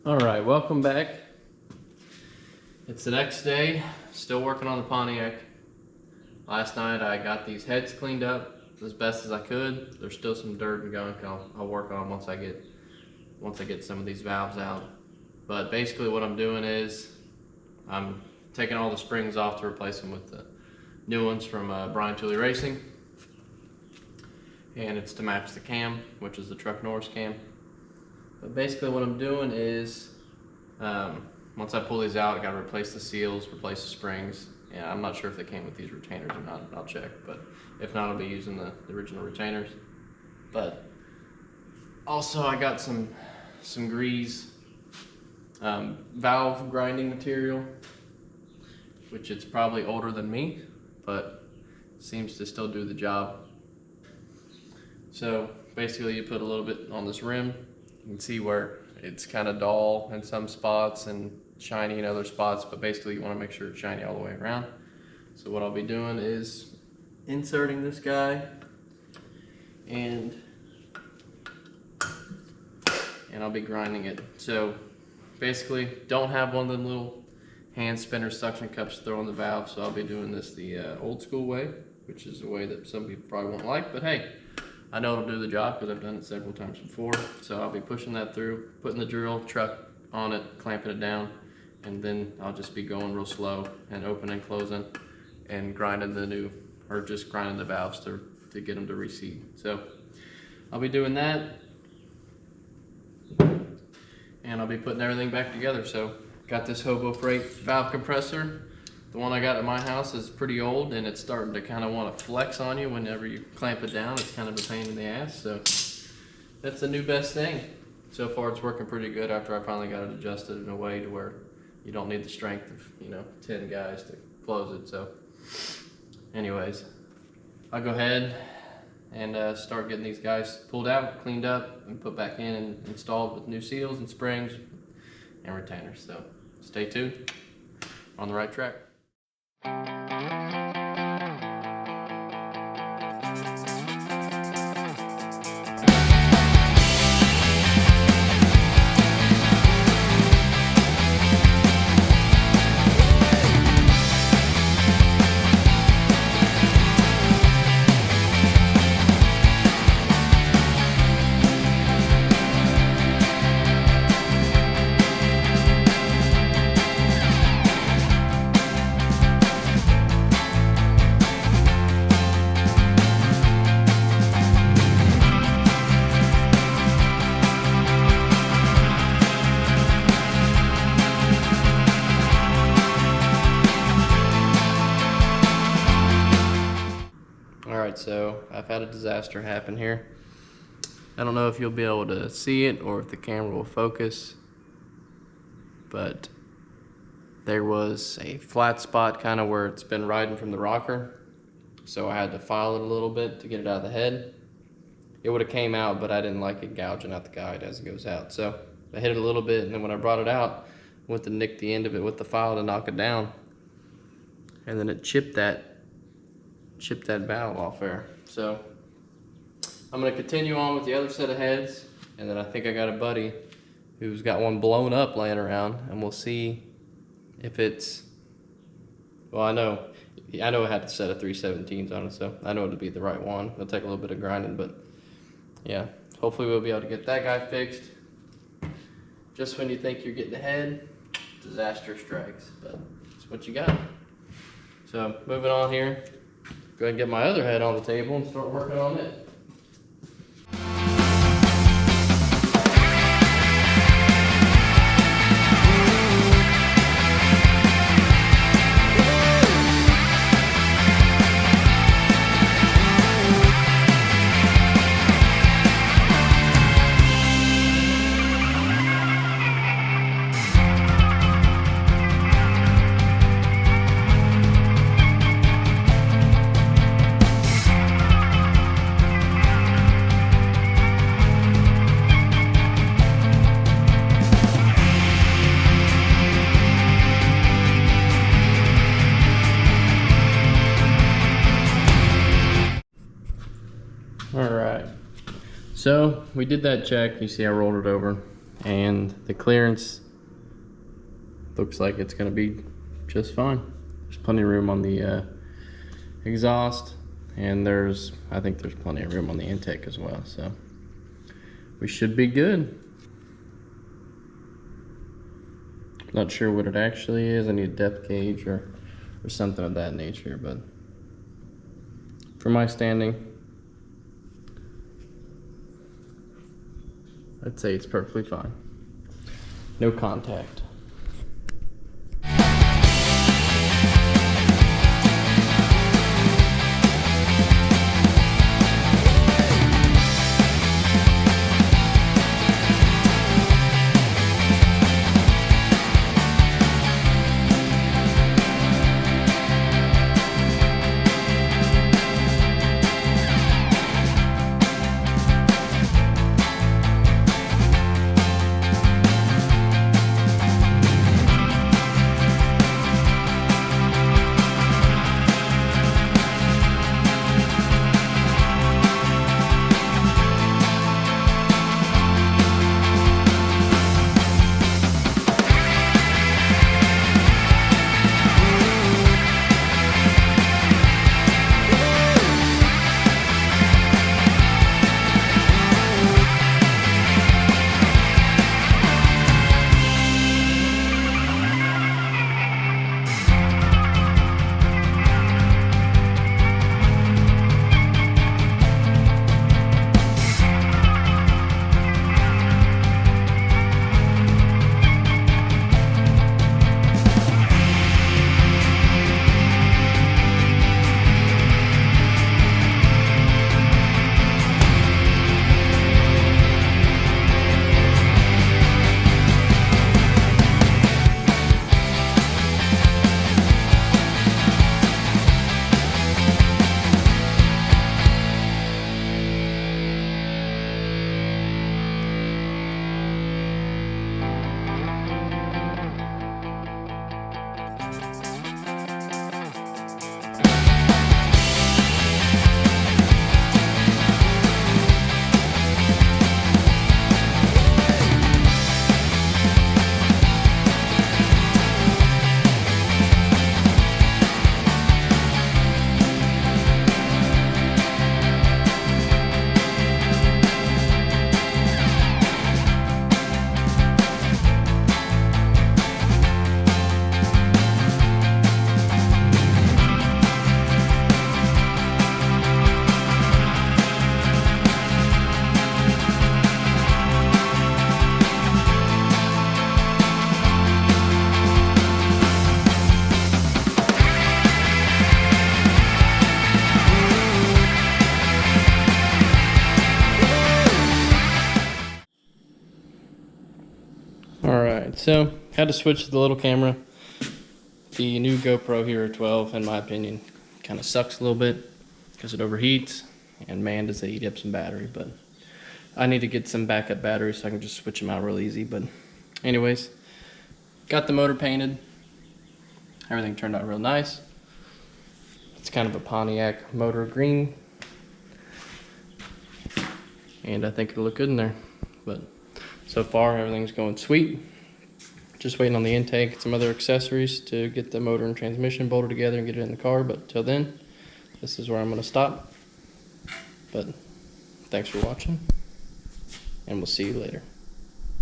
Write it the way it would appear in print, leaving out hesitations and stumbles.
All right, welcome back. It's the next day, still working on the Pontiac. Last night I got these heads cleaned up as best as I could. There's still some dirt and gunk I'll work on once I get some of these valves out. But basically what I'm doing is I'm taking all the springs off to replace them with the new ones from Brian Tooley Racing. And it's to match the cam, which is the Truck Norris cam. But basically what I'm doing is, once I pull these out, I gotta replace the seals, replace the springs. And I'm not sure if they came with these retainers or not, I'll check. But if not, I'll be using the original retainers. But also I got some grease, valve grinding material, which it's probably older than me, but seems to still do the job. So basically you put a little bit on this rim. You can see where it's kind of dull in some spots and shiny in other spots, but basically you want to make sure it's shiny all the way around. So what I'll be doing is inserting this guy and I'll be grinding it. So basically don't have one of them little hand spinner suction cups to throw in the valve, so I'll be doing this the old school way, which is a way that some people probably won't like, but hey, I know it'll do the job because I've done it several times before. So I'll be pushing that through, putting the drill truck on it, clamping it down, and then I'll just be going real slow and opening and closing and grinding just grinding the valves to get them to reseat. So I'll be doing that, and I'll be putting everything back together. So got this Hobo Freight valve compressor. The one I got at my house is pretty old and it's starting to kind of want to flex on you whenever you clamp it down. It's kind of a pain in the ass, so that's the new best thing. So far it's working pretty good after I finally got it adjusted in a way to where you don't need the strength of 10 guys to close it. So anyways, I'll go ahead and start getting these guys pulled out, cleaned up, and put back in and installed with new seals and springs and retainers. So stay tuned, on the right track. Alright, so I've had a disaster happen here. I don't know if you'll be able to see it or if the camera will focus, but there was a flat spot kind of where it's been riding from the rocker, so I had to file it a little bit to get it out of the head. It would have came out, but I didn't like it gouging out the guide as it goes out, so I hit it a little bit, and then when I brought it out, I went to nick the end of it with the file to knock it down, and then it chipped that valve off there. So I'm going to continue on with the other set of heads, and then I think I got a buddy who's got one blown up laying around, and we'll see if it's, well, I know it had a set of 317s on it, so I know it'll be the right one. It'll take a little bit of grinding, but yeah, hopefully we'll be able to get that guy fixed. Just when you think you're getting ahead, disaster strikes, but it's what you got. So moving on here, go ahead and get my other head on the table and start working on it. All right, so we did that check. You see I rolled it over, and the clearance looks like it's going to be just fine. There's plenty of room on the exhaust, and I think there's plenty of room on the intake as well, so we should be good. Not sure what it actually is. I need a depth gauge or something of that nature, but for my standing, I'd say it's perfectly fine. No contact. Alright, so had to switch to the little camera. The new GoPro Hero 12, in my opinion, kind of sucks a little bit because it overheats, and man, does it eat up some battery. But I need to get some backup batteries so I can just switch them out real easy. But anyways, got the motor painted. Everything turned out real nice. It's kind of a Pontiac motor green, and I think it'll look good in there. But so far, everything's going sweet. Just waiting on the intake and some other accessories to get the motor and transmission bolted together and get it in the car. But till then, this is where I'm going to stop. But thanks for watching, and we'll see you later.